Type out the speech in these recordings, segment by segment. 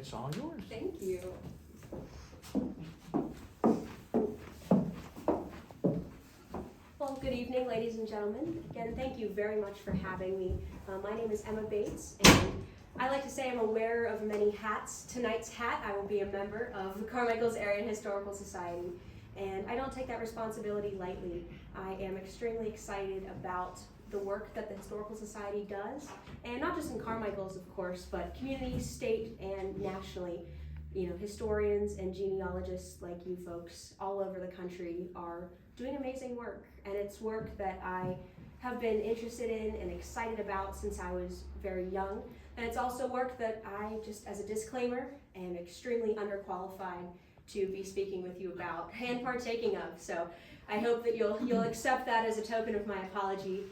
It's all yours. Thank you. Well, good evening, ladies and gentlemen. Again, thank you very much for having me. My name is Emma Bates, and I like to say I'm a wearer of many hats. Tonight's hat, I will be a member of the Carmichaels Area Historical Society, and I don't take that responsibility lightly. I am extremely excited about the work that the Historical Society does, and not just in Carmichaels, of course, but community, state, and nationally. You know, historians and genealogists like you folks all over the country are doing amazing work, and it's work that I have been interested in and excited about since I was very young. And it's also work that I, just as a disclaimer, am extremely underqualified to be speaking with you about and partaking of. So I hope that you'll accept that as a token of my apology,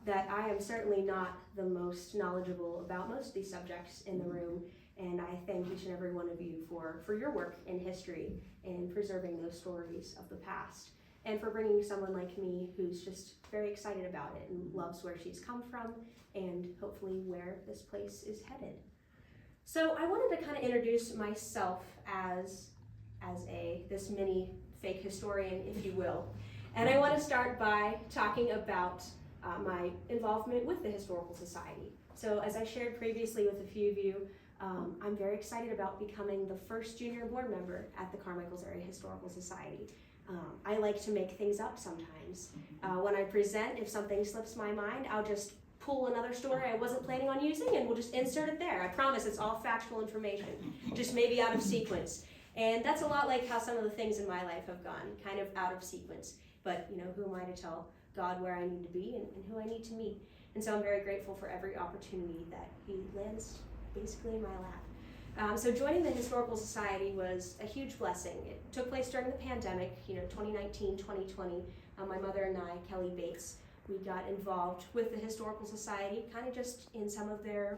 that I am certainly not the most knowledgeable about most of these subjects in the room. And I thank each and every one of you for your work in history and preserving those stories of the past, and for bringing someone like me who's just very excited about it and loves where she's come from and hopefully where this place is headed. So I wanted to kind of introduce myself as this mini fake historian, if you will. And I want to start by talking about my involvement with the Historical Society. So as I shared previously with a few of you, I'm very excited about becoming the first junior board member at the Carmichaels Area Historical Society. I like to make things up sometimes. When I present, if something slips my mind, I'll just pull another story I wasn't planning on using and we'll just insert it there. I promise it's all factual information, just maybe out of sequence. And that's a lot like how some of the things in my life have gone, kind of out of sequence. But you know, who am I to tell God where I need to be and who I need to meet? And so I'm very grateful for every opportunity that He lands basically in my lap. So joining the Historical Society was a huge blessing. It took place during the pandemic, 2019, 2020. My mother and I, Kelly Bates, we got involved with the Historical Society, kind of just in some of their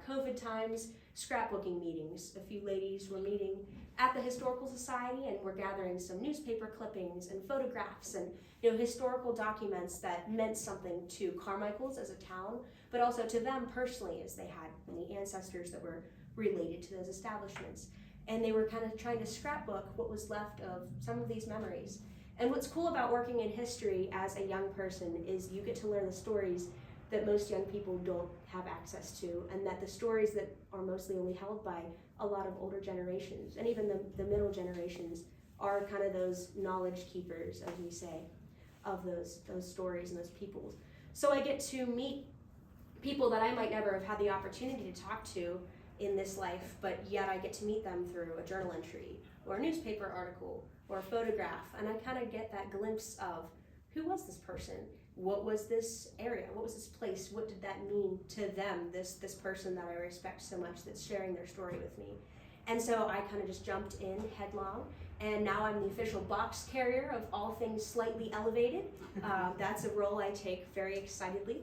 COVID times scrapbooking meetings. A few ladies were meeting at the Historical Society and we're gathering some newspaper clippings and photographs and historical documents that meant something to Carmichaels as a town, but also to them personally, as they had many ancestors that were related to those establishments. And they were kind of trying to scrapbook what was left of some of these memories. And what's cool about working in history as a young person is you get to learn the stories that most young people don't have access to, and that the stories that are mostly only held by a lot of older generations, and even the middle generations, are kind of those knowledge keepers, as we say, of those stories and those peoples. So I get to meet people that I might never have had the opportunity to talk to in this life, but yet I get to meet them through a journal entry or a newspaper article or a photograph, and I kind of get that glimpse of who was this person, what was this area, what was this place, what did that mean to them, this person that I respect so much that's sharing their story with me. And so I kind of just jumped in headlong, and now I'm the official box carrier of all things slightly elevated. That's a role I take very excitedly.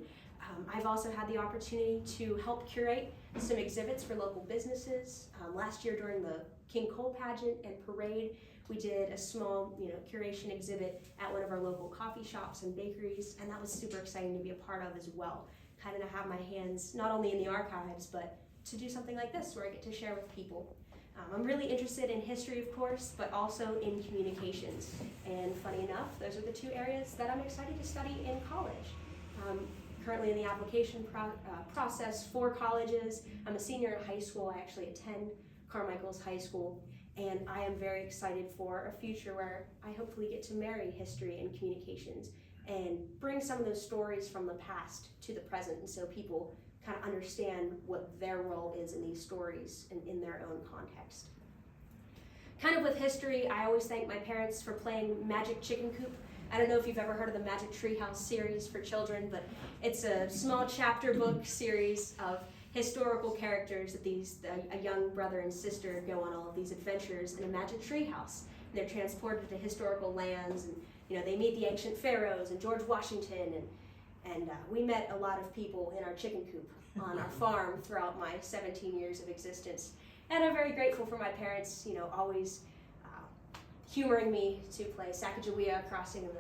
I've also had the opportunity to help curate some exhibits for local businesses. Last year during the King Cole pageant and parade, we did a small curation exhibit at one of our local coffee shops and bakeries, and that was super exciting to be a part of as well. Kind of to have my hands not only in the archives, but to do something like this where I get to share with people. I'm really interested in history, of course, but also in communications. And funny enough, those are the two areas that I'm excited to study in college. Currently in the application process for colleges. I'm a senior in high school. I actually attend Carmichaels High School, and I am very excited for a future where I hopefully get to marry history and communications and bring some of those stories from the past to the present, and so people kind of understand what their role is in these stories and in their own context. Kind of with history, I always thank my parents for playing Magic Chicken Coop. I don't know if you've ever heard of the Magic Treehouse series for children, but it's a small chapter book series of historical characters that a young brother and sister go on all of these adventures in a magic treehouse. And they're transported to historical lands, and they meet the ancient pharaohs and George Washington, and we met a lot of people in our chicken coop on our farm throughout my 17 years of existence. And I'm very grateful for my parents, always humoring me to play Sacagawea crossing the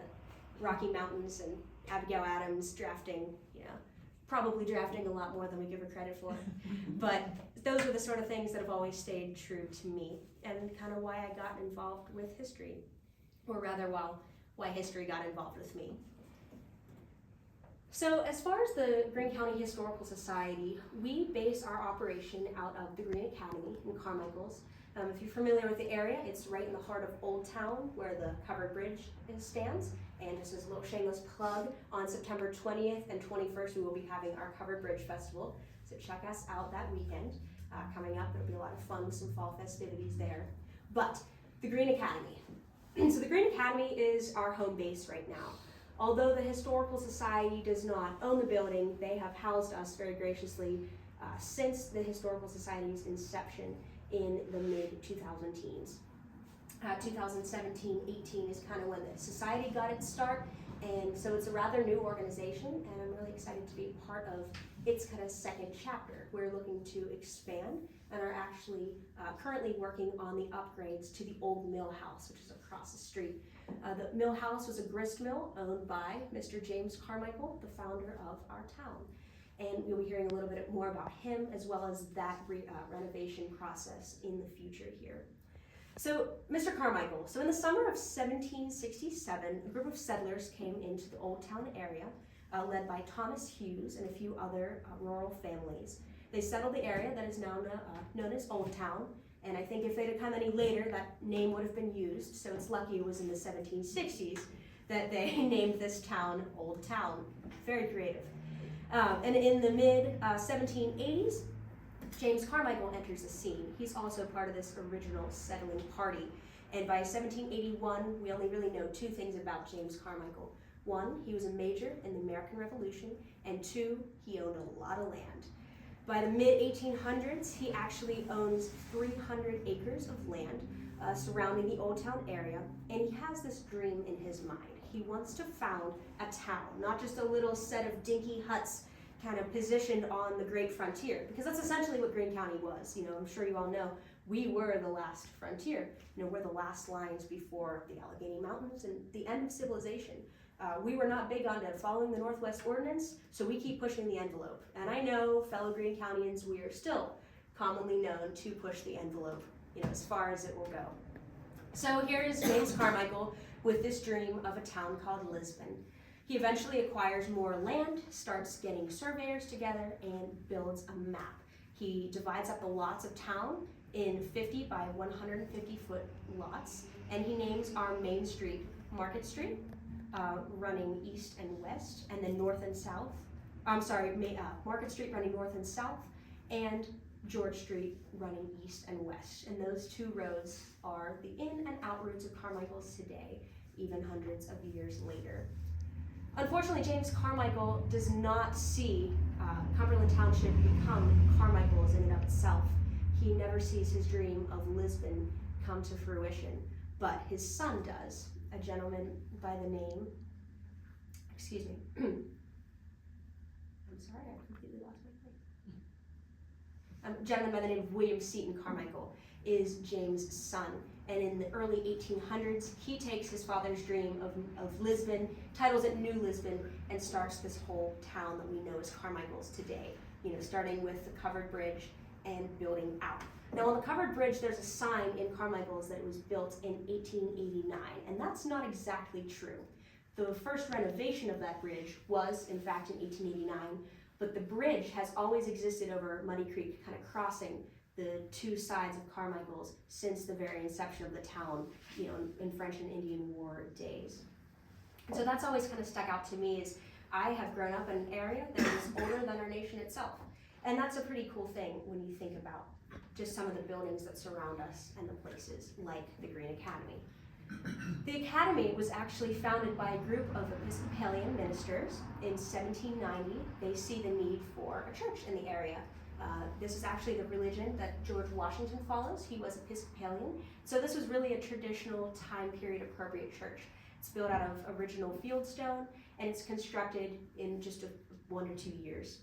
Rocky Mountains, and Abigail Adams drafting, probably drafting a lot more than we give her credit for. But those are the sort of things that have always stayed true to me, and kind of why I got involved with history, or rather, why history got involved with me. So as far as the Greene County Historical Society, we base our operation out of the Greene Academy in Carmichaels. If you're familiar with the area, it's right in the heart of Old Town where the covered bridge stands. And just as a little shameless plug, on September 20th and 21st, we will be having our Covered Bridge Festival. So check us out that weekend. Coming up, it'll be a lot of fun with some fall festivities there. But the Greene Academy. So the Greene Academy is our home base right now. Although the Historical Society does not own the building, they have housed us very graciously since the Historical Society's inception in the mid-2010s. 2017-18 is kind of when the society got its start, and so it's a rather new organization, and I'm really excited to be a part of its kind of second chapter. We're looking to expand and are actually currently working on the upgrades to the old mill house, which is across the street. The mill house was a grist mill owned by Mr. James Carmichael, the founder of our town. And you'll be hearing a little bit more about him as well as that renovation process in the future here. So, Mr. Carmichael, so in the summer of 1767, a group of settlers came into the Old Town area, led by Thomas Hughes and a few other rural families. They settled the area that is now known as Old Town, and I think if they'd have come any later, that name would have been used, so it's lucky it was in the 1760s that they named this town Old Town. Very creative. And in the mid-1780s, James Carmichael enters the scene. He's also part of this original settling party. And by 1781, we only really know two things about James Carmichael. One, he was a major in the American Revolution, and two, he owned a lot of land. By the mid-1800s, he actually owns 300 acres of land surrounding the Old Town area, and he has this dream in his mind. He wants to found a town, not just a little set of dinky huts kind of positioned on the great frontier, because that's essentially what Greene County was. You know, I'm sure you all know, we were the last frontier. You know, we're the last lines before the Allegheny Mountains and the end of civilization. We were not big on following the Northwest Ordinance, so we keep pushing the envelope. And I know, fellow Greene Countyans, we are still commonly known to push the envelope, you know, as far as it will go. So here is James Carmichael with this dream of a town called Lisbon. He eventually acquires more land, starts getting surveyors together, and builds a map. He divides up the lots of town in 50 by 150 foot lots, and he names our main street Market Street, running east and west, and then north and south. Market Street running north and south, and George Street running east and west. And those two roads are the in and out routes of Carmichael's today, even hundreds of years later. Unfortunately, James Carmichael does not see Cumberland Township become Carmichael's in and of itself. He never sees his dream of Lisbon come to fruition, but his son does, a gentleman by the name, I'm sorry, I completely lost my place. A gentleman by the name of William Seton Carmichael is James' son. And in the early 1800s, he takes his father's dream of Lisbon, titles it New Lisbon, and starts this whole town that we know as Carmichael's today. You know, starting with the covered bridge and building out. Now on the covered bridge, there's a sign in Carmichael's that it was built in 1889, and that's not exactly true. The first renovation of that bridge was, in fact, in 1889, but the bridge has always existed over Muddy Creek, kind of crossing the two sides of Carmichael's since the very inception of the town, you know, in French and Indian War days. And so that's always kind of stuck out to me, is I have grown up in an area that is older than our nation itself. And that's a pretty cool thing when you think about just some of the buildings that surround us and the places like the Greene Academy. The Academy was actually founded by a group of Episcopalian ministers in 1790. They see the need for a church in the area. This is actually the religion that George Washington follows. He was Episcopalian. So this was really a traditional time period appropriate church. It's built out of original fieldstone, and it's constructed in just 1 to 2 years.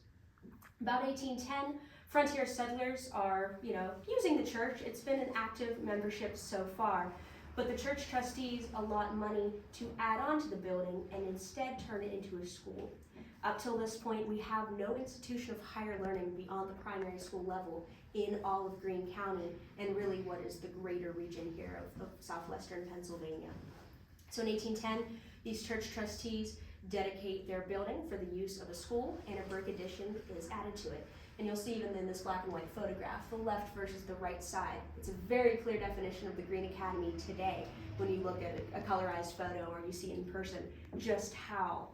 About 1810, frontier settlers are, you know, using the church. It's been an active membership so far, but the church trustees allot money to add on to the building and instead turn it into a school. Up till this point, we have no institution of higher learning beyond the primary school level in all of Greene County, and really what is the greater region here of southwestern Pennsylvania. So in 1810, these church trustees dedicate their building for the use of a school, and a brick addition is added to it. And you'll see even in this black and white photograph, the left versus the right side. It's a very clear definition of the Greene Academy today when you look at a colorized photo or you see in person just how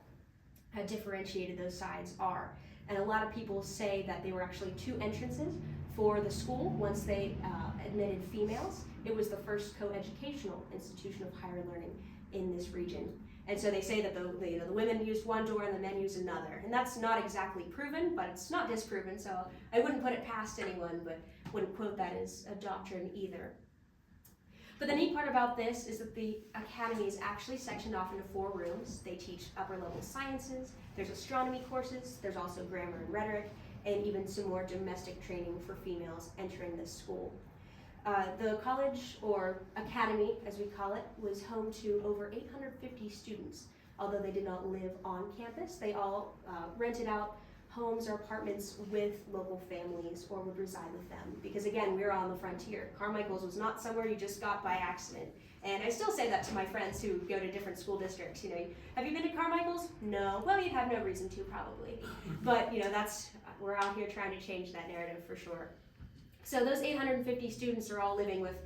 differentiated those sides are. And a lot of people say that they were actually two entrances for the school once they admitted females. It was the first co-educational institution of higher learning in this region. And so they say that the women used one door and the men used another. And that's not exactly proven, but it's not disproven, so I wouldn't put it past anyone, but wouldn't quote that as a doctrine either. But the neat part about this is that the academy is actually sectioned off into 4 rooms. They teach upper level sciences, there's astronomy courses, there's also grammar and rhetoric, and even some more domestic training for females entering this school. The college, or academy as we call it, was home to over 850 students. Although they did not live on campus, they all rented out homes or apartments with local families or would reside with them. Because again, we're on the frontier. Carmichaels was not somewhere you just got by accident. And I still say that to my friends who go to different school districts. You know, have you been to Carmichaels? No. Well, you'd have no reason to probably. But you know, we're out here trying to change that narrative for sure. So those 850 students are all living with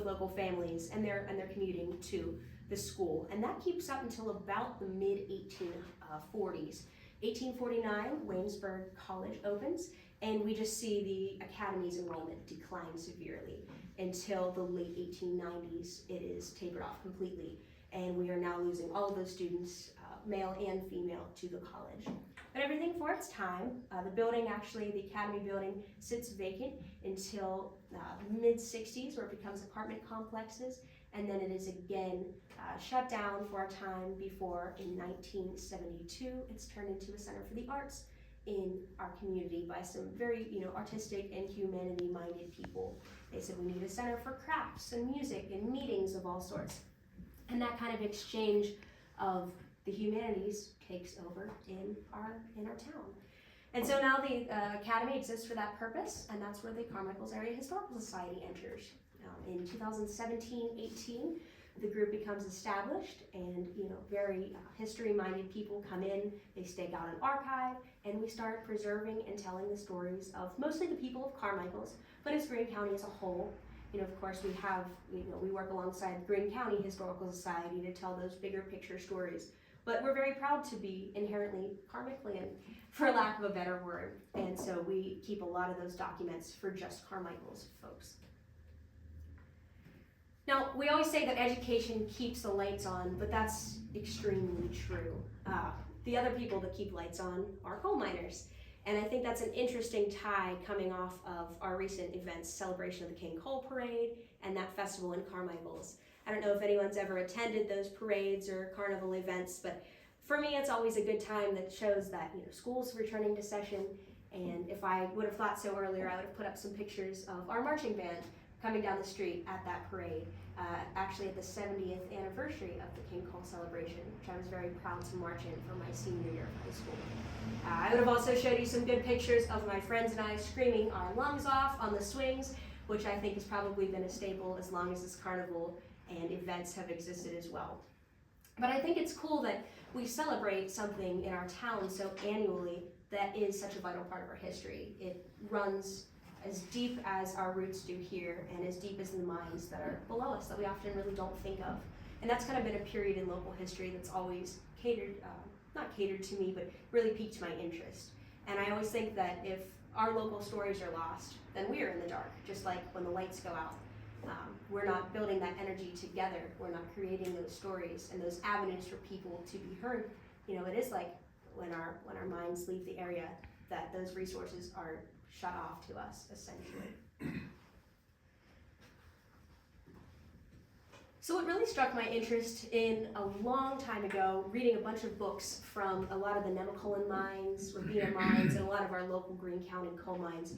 local families, and they're commuting to the school. And that keeps up until about the mid-1840s. 1849, Waynesburg College opens, and we just see the academy's enrollment decline severely until the late 1890s. It is tapered off completely, and we are now losing all of those students, male and female, to the college. But everything for its time. The building, actually, the academy building, sits vacant until mid-60s, where it becomes apartment complexes, and then it is again shut down for a time before, in 1972, it's turned into a center for the arts in our community by some very artistic and humanity-minded people. They said we need a center for crafts and music and meetings of all sorts. And that kind of exchange of the humanities takes over in our town. And so now the academy exists for that purpose, and that's where the Carmichaels Area Historical Society enters. In 2017-18, the group becomes established, and very history-minded people come in. They stake out an archive, and we start preserving and telling the stories of mostly the people of Carmichaels, but as Greene County as a whole. Of course, we work alongside Greene County Historical Society to tell those bigger picture stories. But we're very proud to be inherently Carmichaelian, for lack of a better word. And so we keep a lot of those documents for just Carmichael's folks. Now, we always say that education keeps the lights on, but that's extremely true. The other people that keep lights on are coal miners. And I think that's an interesting tie coming off of our recent events, celebration of the King Coal Parade and that festival in Carmichaels. I don't know if anyone's ever attended those parades or carnival events, but for me, it's always a good time that shows that school's returning to session. And if I would have thought so earlier, I would have put up some pictures of our marching band coming down the street at that parade, actually at the 70th anniversary of the King Coal celebration, which I was very proud to march in for my senior year of high school. I would have also showed you some good pictures of my friends and I screaming our lungs off on the swings, which I think has probably been a staple as long as this carnival and events have existed as well. But I think it's cool that we celebrate something in our town so annually that is such a vital part of our history. It runs as deep as our roots do here, and as deep as the mines that are below us that we often really don't think of. And that's kind of been a period in local history that's always not catered to me, but really piqued my interest. And I always think that if our local stories are lost, then we're in the dark, just like when the lights go out. We're not building that energy together. We're not creating those stories and those avenues for people to be heard. It is like when our minds leave the area, that those resources are shut off to us, essentially. So it really struck my interest in a long time ago, reading a bunch of books from a lot of the Nemacolin mines, Rabina mines, and a lot of our local Greene County coal mines,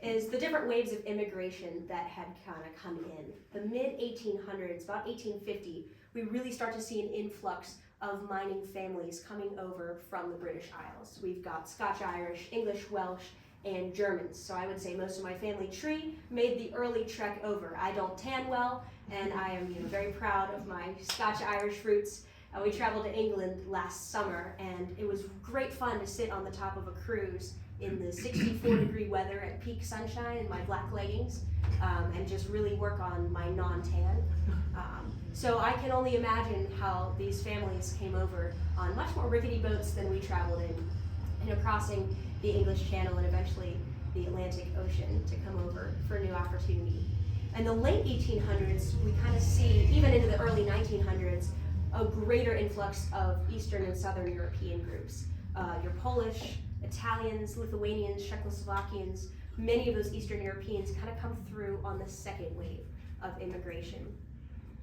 is the different waves of immigration that had kind of come in. The mid-1800s, about 1850, we really start to see an influx of mining families coming over from the British Isles. We've got Scotch-Irish, English, Welsh, and Germans. So I would say most of my family tree made the early trek over. I don't tan well, and I am very proud of my Scotch-Irish roots. We traveled to England last summer, and it was great fun to sit on the top of a cruise in the 64-degree weather at peak sunshine in my black leggings, and just really work on my non-tan. So I can only imagine how these families came over on much more rickety boats than we traveled in, crossing the English Channel and eventually the Atlantic Ocean to come over for a new opportunity. In the late 1800s, we kind of see, even into the early 1900s, a greater influx of Eastern and Southern European groups. Your Polish, Italians, Lithuanians, Czechoslovakians, many of those Eastern Europeans kind of come through on the second wave of immigration.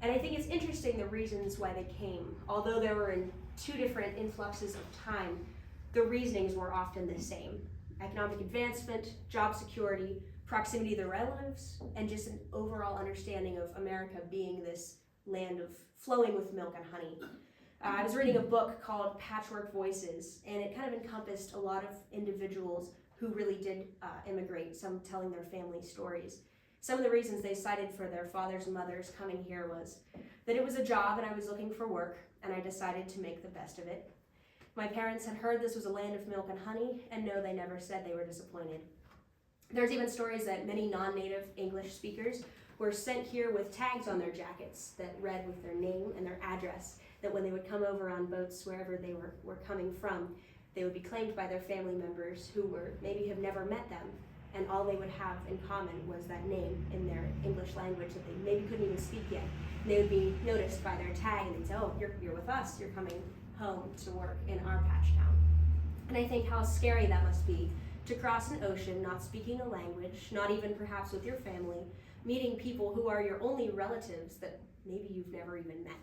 And I think it's interesting the reasons why they came. Although there were in two different influxes of time, the reasonings were often the same. Economic advancement, job security, proximity to their relatives, and just an overall understanding of America being this land of flowing with milk and honey. I was reading a book called Patchwork Voices, and it kind of encompassed a lot of individuals who really did immigrate, some telling their family stories. Some of the reasons they cited for their fathers and mothers coming here was that it was a job and I was looking for work, and I decided to make the best of it. My parents had heard this was a land of milk and honey, and no, they never said they were disappointed. There's even stories that many non-native English speakers were sent here with tags on their jackets that read with their name and their address, that when they would come over on boats wherever they were coming from, they would be claimed by their family members who maybe have never met them, and all they would have in common was that name in their English language that they maybe couldn't even speak yet. And they would be noticed by their tag, and they'd say, oh, you're with us, you're coming home to work in our patch town. And I think how scary that must be to cross an ocean, not speaking a language, not even perhaps with your family, meeting people who are your only relatives that maybe you've never even met.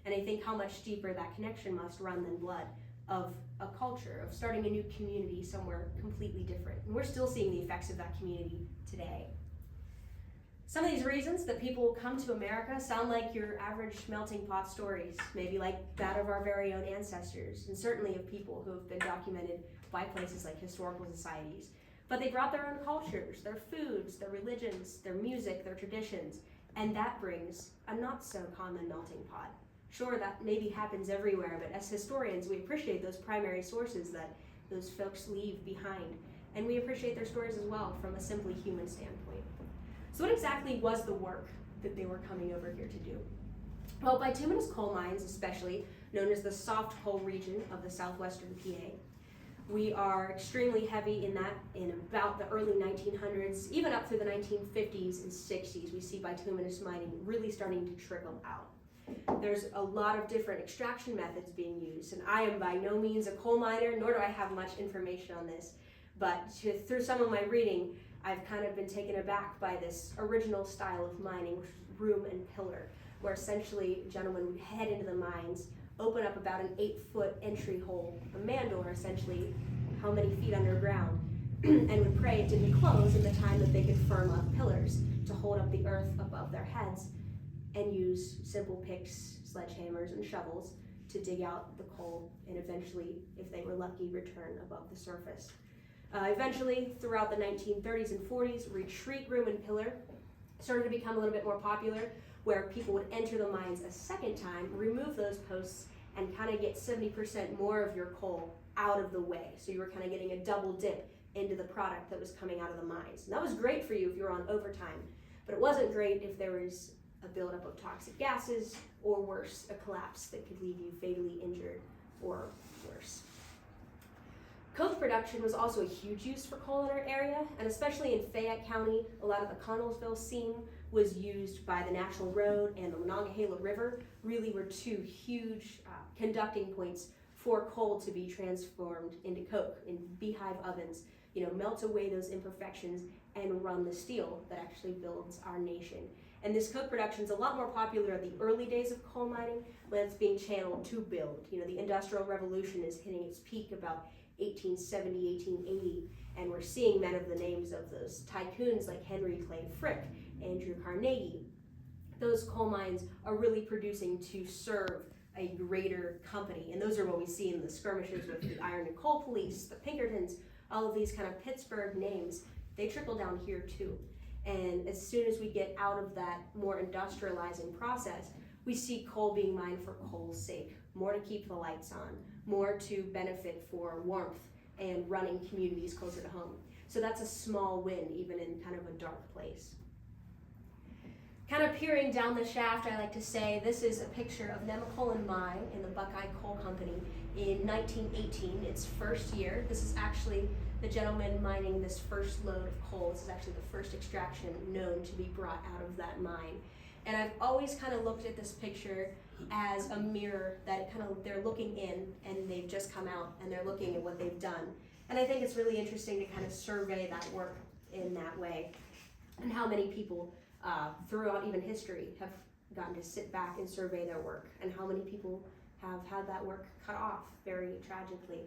And I think how much deeper that connection must run than blood of a culture, of starting a new community somewhere completely different. And we're still seeing the effects of that community today. Some of these reasons that people come to America sound like your average melting pot stories, maybe like that of our very own ancestors, and certainly of people who have been documented by places like historical societies. But they brought their own cultures, their foods, their religions, their music, their traditions, and that brings a not so common melting pot. Sure, that maybe happens everywhere, but as historians, we appreciate those primary sources that those folks leave behind, and we appreciate their stories as well from a simply human standpoint. So what exactly was the work that they were coming over here to do? Well, bituminous coal mines, especially, known as the soft coal region of the southwestern PA, we are extremely heavy in that in about the early 1900s, even up through the 1950s and 60s, we see bituminous mining really starting to trickle out. There's a lot of different extraction methods being used, and I am by no means a coal miner, nor do I have much information on this, but through some of my reading, I've kind of been taken aback by this original style of mining, which is room and pillar, where essentially gentlemen would head into the mines, open up about an 8-foot entry hole, a man door essentially, how many feet underground, and would pray it didn't close in the time that they could firm up pillars to hold up the earth above their heads, and use simple picks, sledgehammers, and shovels to dig out the coal, and eventually, if they were lucky, return above the surface. Eventually, throughout the 1930s and 40s, retreat room and pillar started to become a little bit more popular, where people would enter the mines a second time, remove those posts, and kind of get 70% more of your coal out of the way. So you were kind of getting a double dip into the product that was coming out of the mines. And that was great for you if you were on overtime, but it wasn't great if there was a buildup of toxic gases, or worse, a collapse that could leave you fatally injured or worse. Coke production was also a huge use for coal in our area, and especially in Fayette County, a lot of the Connellsville seam was used by the National Road, and the Monongahela River really were two huge conducting points for coal to be transformed into coke in beehive ovens, melt away those imperfections and run the steel that actually builds our nation. And this coke production is a lot more popular in the early days of coal mining when it's being channeled to build. The Industrial Revolution is hitting its peak about 1870, 1880, and we're seeing men of the names of those tycoons like Henry Clay Frick, Andrew Carnegie. Those coal mines are really producing to serve a greater company. And those are what we see in the skirmishes with the Iron and Coal Police, the Pinkertons, all of these kind of Pittsburgh names. They trickle down here too. And as soon as we get out of that more industrializing process, we see coal being mined for coal's sake, more to keep the lights on, more to benefit for warmth and running communities closer to home. So that's a small win, even in kind of a dark place. Kind of peering down the shaft, I like to say, this is a picture of Nemacolin Mine in the Buckeye Coal Company in 1918, its first year. This is actually the gentleman mining this first load of coal. This is actually the first extraction known to be brought out of that mine. And I've always kind of looked at this picture as a mirror that they're looking in and they've just come out and they're looking at what they've done. And I think it's really interesting to kind of survey that work in that way, and how many people throughout even history have gotten to sit back and survey their work, and how many people have had that work cut off very tragically.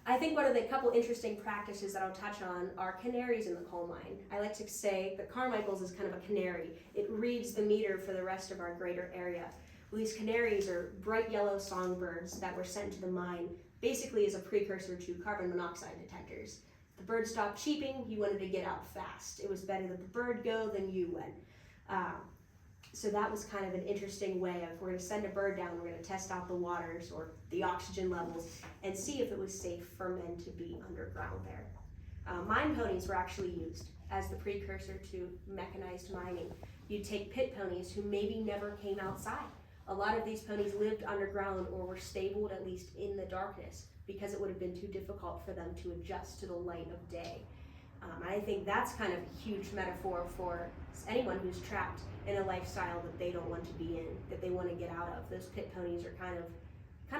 I think one of the couple interesting practices that I'll touch on are canaries in the coal mine. I like to say that Carmichaels is kind of a canary. It reads the meter for the rest of our greater area. Well, these canaries are bright yellow songbirds that were sent to the mine basically as a precursor to carbon monoxide detectors. The bird stopped cheeping, you wanted to get out fast. It was better that the bird go than you went. So that was kind of an interesting way of, we're going to send a bird down, we're going to test out the waters or the oxygen levels and see if it was safe for men to be underground there. Mine ponies were actually used as the precursor to mechanized mining. You'd take pit ponies who maybe never came outside. A lot of these ponies lived underground or were stabled at least in the darkness because it would have been too difficult for them to adjust to the light of day. I think that's kind of a huge metaphor for anyone who's trapped in a lifestyle that they don't want to be in, that they want to get out of. Those pit ponies are kind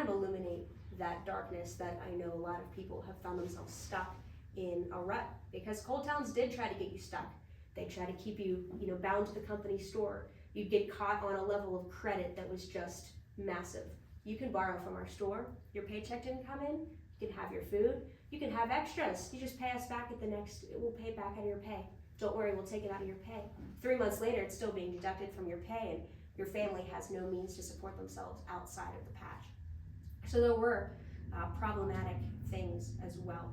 of illuminate that darkness that I know a lot of people have found themselves stuck in a rut, because coal towns did try to get you stuck. They try to keep you, bound to the company store. You'd get caught on a level of credit that was just massive. You can borrow from our store. Your paycheck didn't come in. You can have your food. You can have extras. You just pay us back at the next, we'll pay back out of your pay. Don't worry, we'll take it out of your pay. 3 months later, it's still being deducted from your pay, and your family has no means to support themselves outside of the patch. So there were problematic things as well.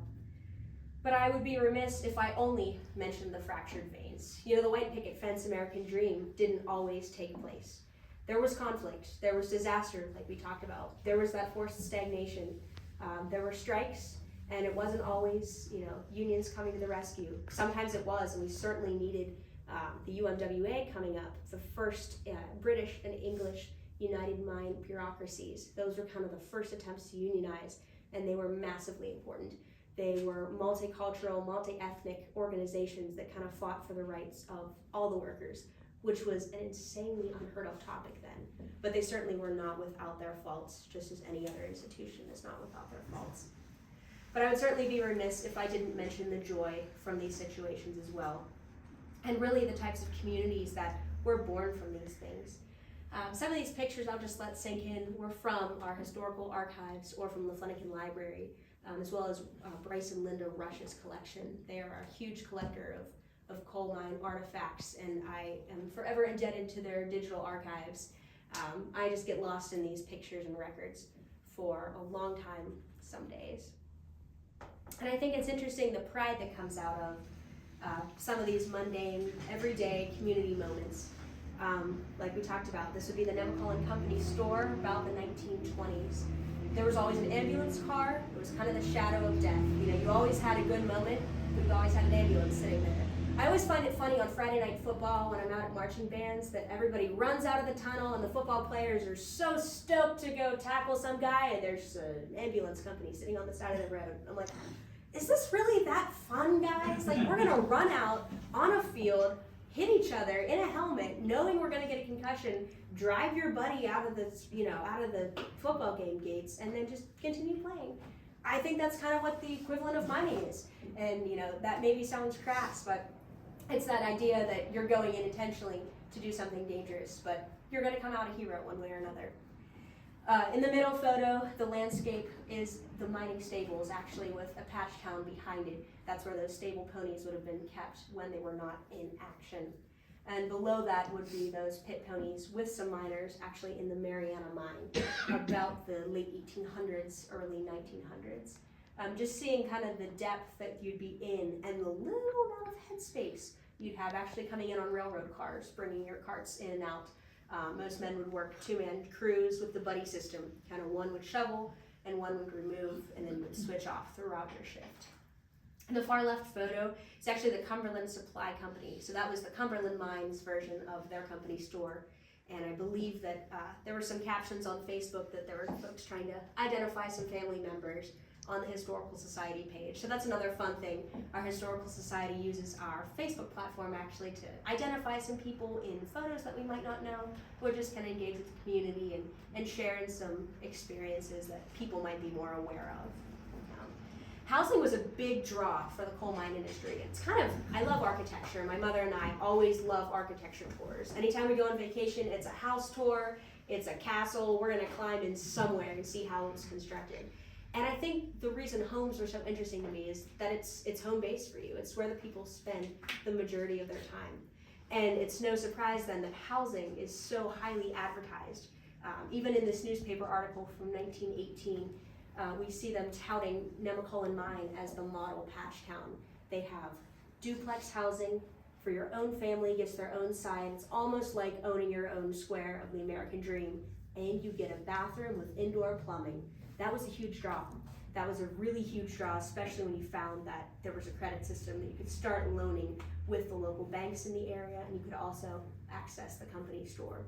But I would be remiss if I only mentioned the fractured veins. The white picket fence American dream didn't always take place. There was conflict, there was disaster, like we talked about. There was that forced stagnation. There were strikes, and it wasn't always, unions coming to the rescue. Sometimes it was, and we certainly needed the UMWA coming up, the first British and English United Mine bureaucracies. Those were kind of the first attempts to unionize, and they were massively important. They were multicultural, multi-ethnic organizations that kind of fought for the rights of all the workers, which was an insanely unheard of topic then. But they certainly were not without their faults, just as any other institution is not without their faults. But I would certainly be remiss if I didn't mention the joy from these situations as well, and really the types of communities that were born from these things. Some of these pictures I'll just let sink in were from our historical archives or from the Flanagan Library, as well as Bryce and Linda Rush's collection. They are a huge collector of coal mine artifacts, and I am forever indebted to their digital archives. I just get lost in these pictures and records for a long time some days. And I think it's interesting the pride that comes out of some of these mundane, everyday community moments. Like we talked about, this would be the Nemacolin Company store about the 1920s. There was always an ambulance car. It was kind of the shadow of death. You always had a good moment, but you always had an ambulance sitting there. I always find it funny on Friday night football when I'm out at marching bands that everybody runs out of the tunnel and the football players are so stoked to go tackle some guy, and there's an ambulance company sitting on the side of the road. I'm like, is this really that fun, guys? Like, we're gonna run out on a field, hit each other in a helmet, knowing we're gonna get a concussion, drive your buddy out of the football game gates, and then just continue playing. I think that's kind of what the equivalent of mining is. And that maybe sounds crass, but it's that idea that you're going in intentionally to do something dangerous, but you're gonna come out a hero one way or another. In the middle photo, the landscape is the mining stables, actually with a patch town behind it. That's where those stable ponies would have been kept when they were not in action. And below that would be those pit ponies with some miners actually in the Mariana mine about the late 1800s, early 1900s. Just seeing kind of the depth that you'd be in and the little amount of headspace you'd have actually coming in on railroad cars, bringing your carts in and out. Most men would work two-man crews with the buddy system. Kind of one would shovel and one would remove and then would switch off throughout their shift. And the far left photo is actually the Cumberland Supply Company. So that was the Cumberland Mines version of their company store. And I believe that there were some captions on Facebook that there were folks trying to identify some family members on the Historical Society page. So that's another fun thing. Our Historical Society uses our Facebook platform actually to identify some people in photos that we might not know, or just kind of engage with the community and share in some experiences that people might be more aware of. Housing was a big draw for the coal mine industry. It's kind of, I love architecture. My mother and I always love architecture tours. Anytime we go on vacation, it's a house tour, it's a castle, we're gonna climb in somewhere and see how it was constructed. And I think the reason homes are so interesting to me is that it's home base for you. It's where the people spend the majority of their time. And it's no surprise then that housing is so highly advertised. Even in this newspaper article from 1918, we see them touting Nemacolin Mine as the model patch town. They have duplex housing for your own family, gets their own side. It's almost like owning your own square of the American dream. And you get a bathroom with indoor plumbing. That was a huge draw. That was a really huge draw, especially when you found that there was a credit system that you could start loaning with the local banks in the area, and you could also access the company store.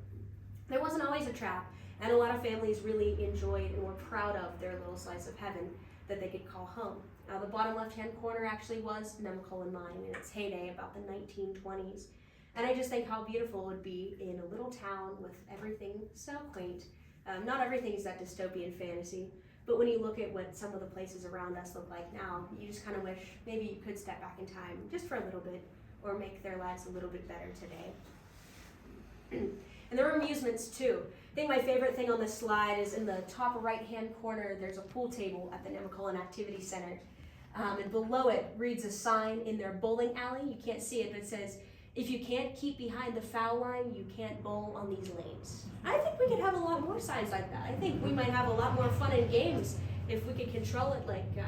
There wasn't always a trap, and a lot of families really enjoyed and were proud of their little slice of heaven that they could call home. The bottom left-hand corner actually was Nemacolin Mine in its heyday, about the 1920s. And I just think how beautiful it would be in a little town with everything so quaint. Not everything is that dystopian fantasy, but when you look at what some of the places around us look like now, you just kind of wish maybe you could step back in time just for a little bit or make their lives a little bit better today. And there were amusements too. I think my favorite thing on this slide is in the top right-hand corner, there's a pool table at the Nemacolin Activity Center. And below it reads a sign in their bowling alley. You can't see it, but it says, "If you can't keep behind the foul line, you can't bowl on these lanes." I think we could have a lot more signs like that. I think we might have a lot more fun in games if we could control it like so.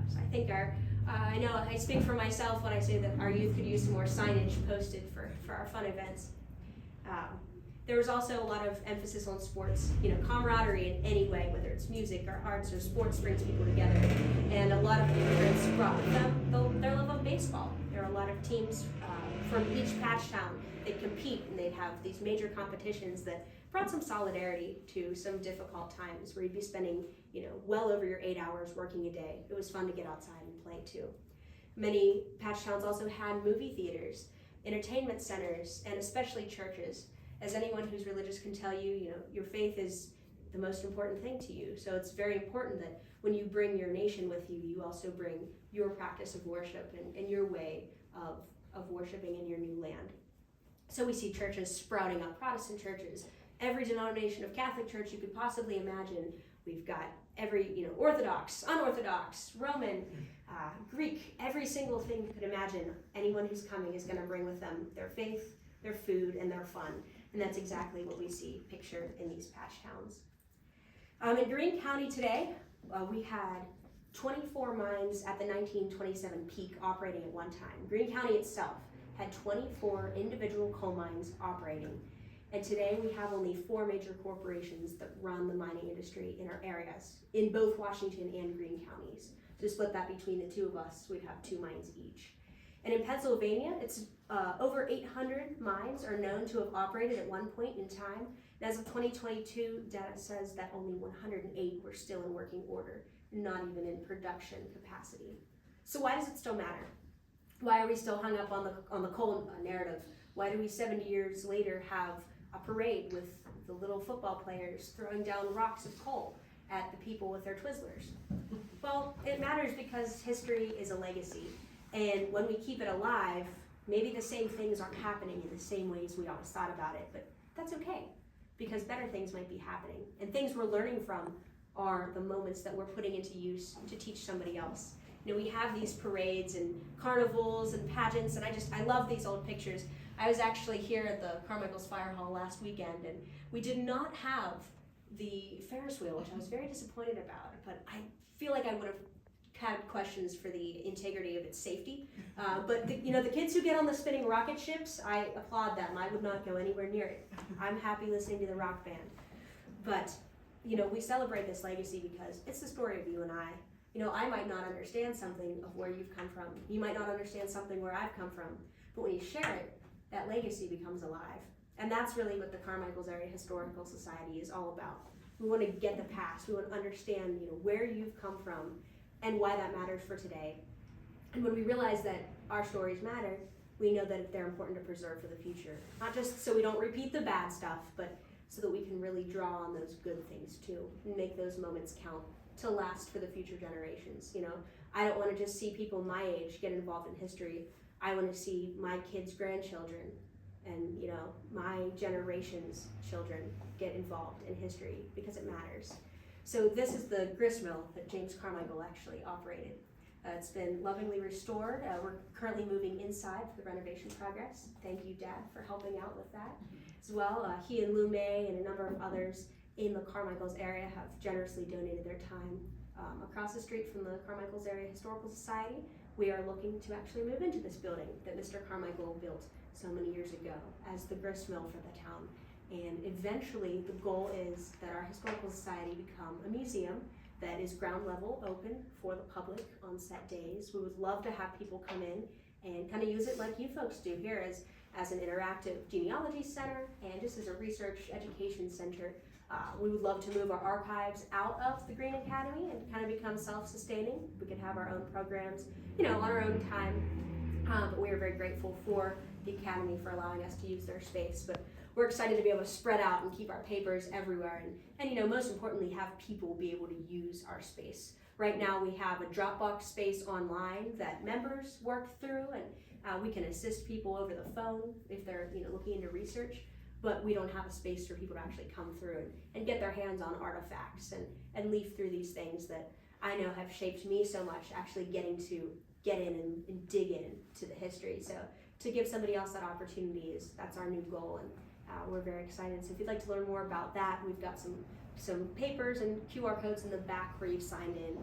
So I think I know I speak for myself when I say that our youth could use some more signage posted for our fun events. There was also a lot of emphasis on sports, camaraderie in any way, whether it's music or arts or sports brings people together. And a lot of immigrants brought with them their love of baseball. There are a lot of teams from each patch town. They'd compete and they'd have these major competitions that brought some solidarity to some difficult times where you'd be spending, well over your 8 hours working a day. It was fun to get outside and play too. Many patch towns also had movie theaters, entertainment centers, and especially churches. As anyone who's religious can tell you, your faith is the most important thing to you. So it's very important that when you bring your nation with you, you also bring your practice of worship and your way of worshiping in your new land. So we see churches sprouting up, Protestant churches, every denomination of Catholic church you could possibly imagine. We've got every, Orthodox, unorthodox, Roman, Greek, every single thing you could imagine. Anyone who's coming is going to bring with them their faith, their food, and their fun. And that's exactly what we see pictured in these patch towns. In Greene County today, we had 24 mines at the 1927 peak operating at one time. Greene County itself had 24 individual coal mines operating. And today we have only 4 major corporations that run the mining industry in our areas, in both Washington and Greene counties. To split that between the two of us, we'd have 2 mines each. And in Pennsylvania, it's over 800 mines are known to have operated at one point in time. And as of 2022, data says that only 108 were still in working order, not even in production capacity. So why does it still matter? Why are we still hung up on the coal narrative? Why do we 70 years later have a parade with the little football players throwing down rocks of coal at the people with their Twizzlers? Well, it matters because history is a legacy. And when we keep it alive, maybe the same things aren't happening in the same ways we always thought about it, but that's okay, because better things might be happening. And things we're learning from are the moments that we're putting into use to teach somebody else. we have these parades and carnivals and pageants, and I love these old pictures. I was actually here at the Carmichaels Fire Hall last weekend, and we did not have the Ferris wheel, which I was very disappointed about, but I feel like I would have had questions for the integrity of its safety. But the kids who get on the spinning rocket ships, I applaud them. I would not go anywhere near it. I'm happy listening to the rock band. But, we celebrate this legacy because it's the story of you and I. I might not understand something of where you've come from. You might not understand something where I've come from. But when you share it, that legacy becomes alive. And that's really what the Carmichaels Area Historical Society is all about. We want to get the past. We want to understand, where you've come from and why that matters for today. And when we realize that our stories matter, we know that they're important to preserve for the future. Not just so we don't repeat the bad stuff, but so that we can really draw on those good things too and make those moments count to last for the future generations. I don't want to just see people my age get involved in history. I want to see my kids' grandchildren and my generation's children get involved in history because it matters. So this is the grist mill that James Carmichael actually operated. It's been lovingly restored. We're currently moving inside for the renovation progress. Thank you, Dad, for helping out with that as well. He and Lou May and a number of others in the Carmichaels area have generously donated their time. Across the street from the Carmichaels Area Historical Society, we are looking to actually move into this building that Mr. Carmichael built so many years ago as the grist mill for the town. And eventually the goal is that our historical society become a museum that is ground level open for the public on set days. We would love to have people come in and kind of use it like you folks do here as an interactive genealogy center and just as a research education center. We would love to move our archives out of the Greene Academy and kind of become self-sustaining. We could have our own programs, on our own time. But we are very grateful for the Academy for allowing us to use their space. But we're excited to be able to spread out and keep our papers everywhere and most importantly, have people be able to use our space. Right now we have a Dropbox space online that members work through, and we can assist people over the phone if they're looking into research, but we don't have a space for people to actually come through and get their hands on artifacts and leaf through these things that I know have shaped me so much, actually getting to get in and dig in to the history. So to give somebody else that opportunity that's our new goal, and we're very excited. So if you'd like to learn more about that, we've got some papers and QR codes in the back where you've signed in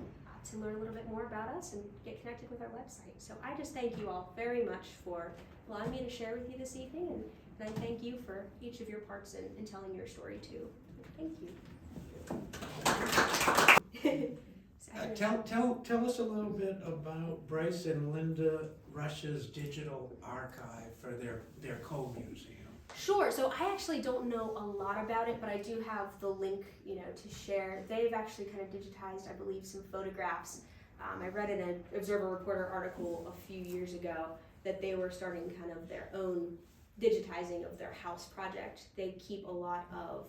to learn a little bit more about us and get connected with our website. So I just thank you all very much for allowing me to share with you this evening, and I thank you for each of your parts in telling your story too. Thank you. Tell us a little bit about Bryce and Linda Rush's digital archive for their co-museum. Sure. So I actually don't know a lot about it, but I do have the link, to share. They've actually kind of digitized, I believe, some photographs. I read in an Observer Reporter article a few years ago that they were starting kind of their own digitizing of their house project. They keep a lot of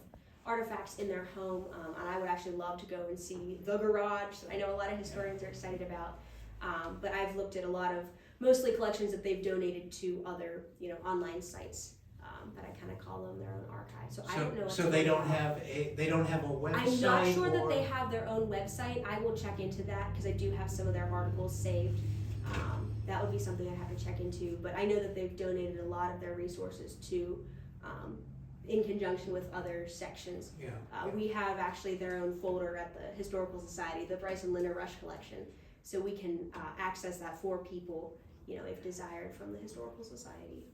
artifacts in their home, and I would actually love to go and see the garage that I know a lot of historians are excited about. But I've looked at a lot of mostly collections that they've donated to other, online sites. But I kind of call them their own archive. So I don't know. So they don't have a website. I'm not sure that they have their own website. I will check into that because I do have some of their articles saved. That would be something I'd have to check into. But I know that they've donated a lot of their resources to, in conjunction with other sections. Yeah. We have actually their own folder at the Historical Society, the Bryce and Linda Rush collection. So we can access that for people, if desired, from the Historical Society.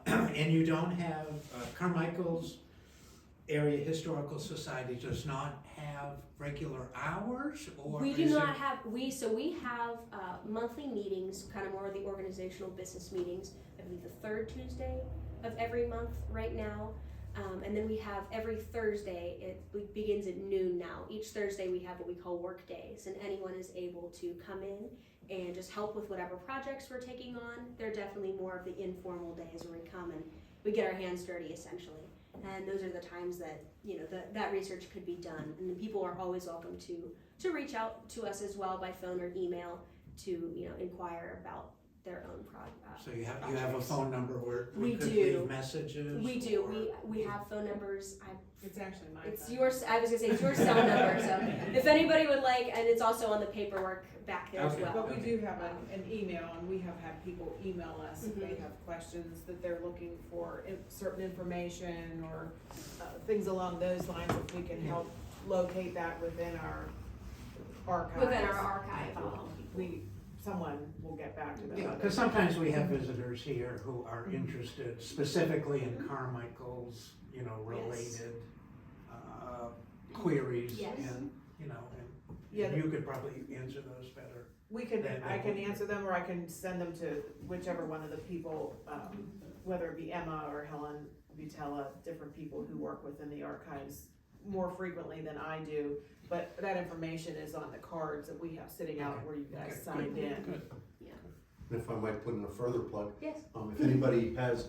And you don't have Carmichaels Area Historical Society does not have regular hours, or we do not have we have monthly meetings, kind of more of the organizational business meetings. I believe the third Tuesday of every month right now, and then we have every Thursday. It begins at noon now. Each Thursday we have what we call work days, and anyone is able to come in and just help with whatever projects we're taking on. They're definitely more of the informal days where we come and we get our hands dirty essentially. And those are the times that, that research could be done. And the people are always welcome to reach out to us as well by phone or email to, inquire about their own So you have a phone number where we We could do. leave messages? We do. or- We have phone numbers. It's actually my It's phone. yours. I was gonna say it's your cell number. So if anybody would like, and it's also on the paperwork back there as Okay. well. But we do have an email, and we have had people email us if they Mhm. have questions that they're looking for certain information or things along those lines, if we can help locate that within our archives. Within our archive. Someone will get back to them. Yeah, because sometimes we have visitors here who are interested specifically in Carmichael's, related queries. Yes. And, Yeah. and you could probably answer those better. I can answer them, or I can send them to whichever one of the people, whether it be Emma or Helen Butella, different people who work within the archives more frequently than I do. But that information is on the cards that we have sitting out Okay. where you guys Okay, signed in. Good. And if I might put in a further plug, Yes. if anybody has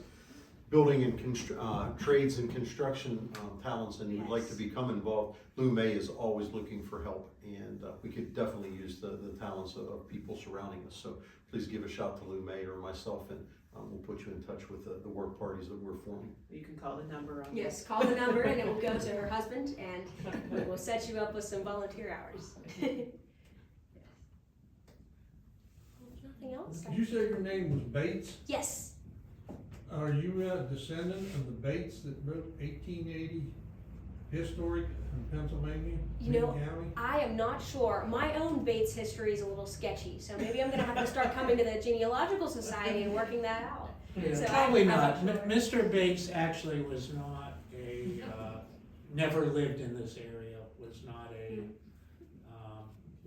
building and trades and construction talents and you'd like to Yes. become involved, Lou May is always looking for help, and we could definitely use the talents of people surrounding us. So please give a shout to Lou May or myself, and we'll put you in touch with the work parties that we're forming. You can call the number on. Yes. Call the number and it will go to her husband, and we'll set you up with some volunteer hours. Yes. Nothing else? Did you say your name was Bates? Yes. Are you a descendant of the Bates that wrote 1880 historic in Pennsylvania, You Greene know, County? I am not sure. My own Bates history is a little sketchy, so maybe I'm gonna have to start coming to the Genealogical Society and working that out. Yeah, So probably I'm not. not sure. Mr. Bates actually was not never lived in this area,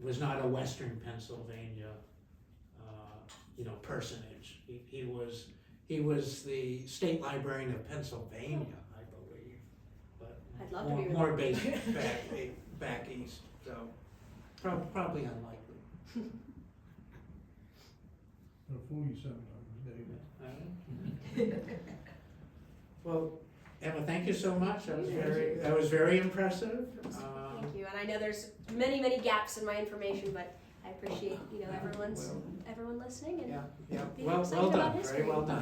was not a Western Pennsylvania, personage. He was the state librarian of Pennsylvania, I believe, but I'd love to be more with based back east, so probably unlikely. I'll fool you sometimes, David. Well, Emma, thank you so much. That was very impressive. Thank you, and I know there's many, many gaps in my information, but I appreciate, everyone listening and Yeah, being well excited about done, history. very well done.